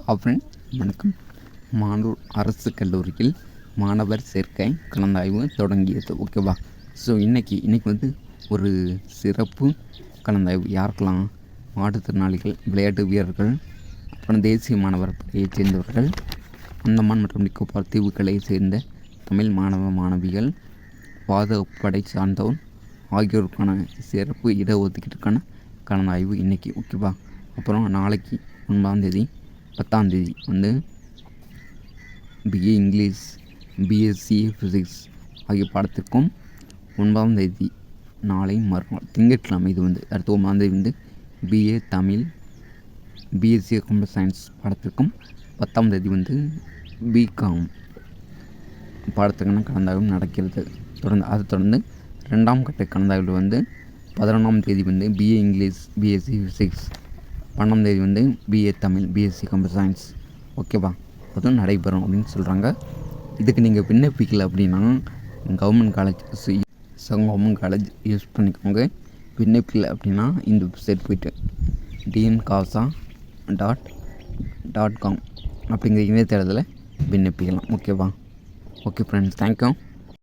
வணக்கம். மானூர் அரசு கல்லூரியில் மாணவர் சேர்க்கை கலந்தாய்வு தொடங்கியது. ஓகேவா? ஸோ இன்றைக்கி வந்து ஒரு சிறப்பு கலந்தாய்வு. யாருக்கெல்லாம்? மாற்றுத்திறனாளிகள், விளையாட்டு வீரர்கள், அப்புறம் தேசிய மாணவர் படையைச் சேர்ந்தவர்கள், அந்தமான் மற்றும் நிக்கோபார் தீவுகளை சேர்ந்த தமிழ் மாணவ மாணவிகள், பாதுகாப்புப்படை சார்ந்தோர் ஆகியோருக்கான சிறப்பு இடஒதுக்கீட்டுக்கான கலந்தாய்வு இன்றைக்கி. ஓகேவா? அப்புறம் நாளைக்கு 9ஆம் தேதி 10ஆம் தேதி பிஏ இங்கிலீஷ், பிஎஸ்சி ஃபிசிக்ஸ் ஆகிய பாடத்திற்கும் 9ஆம் தேதி நாளை மறுநாள் திங்கட்கிழமை அடுத்த 9ஆம் தேதி BA Tamil, BSc computer science பாடத்திற்கும் 10ஆம் தேதி பிகாம் பாடத்திற்கான கலந்தாய்வு நடக்கிறது. அதை தொடர்ந்து 2ஆம் கட்ட கலந்தாய்வில் 11ஆம் தேதி பிஏ இங்கிலீஷ், பிஎஸ்சி ஃபிசிக்ஸ், 12ஆம் தேதி BA Tamil, BSc computer science. ஓகேவா? அதுவும் நடைபெறும் அப்படின்னு சொல்கிறாங்க. இதுக்கு நீங்கள் விண்ணப்பிக்கலை அப்படின்னா கவர்மெண்ட் காலேஜ் யூஸ் பண்ணிக்கோங்க. விண்ணப்பிக்கலை அப்படின்னா இந்த வெப்சைட் போய்ட்டு dnkasa.com அப்படிங்கிற இணையதளத்தில் விண்ணப்பிக்கலாம். ஓகேவா? Okay friends, thank you.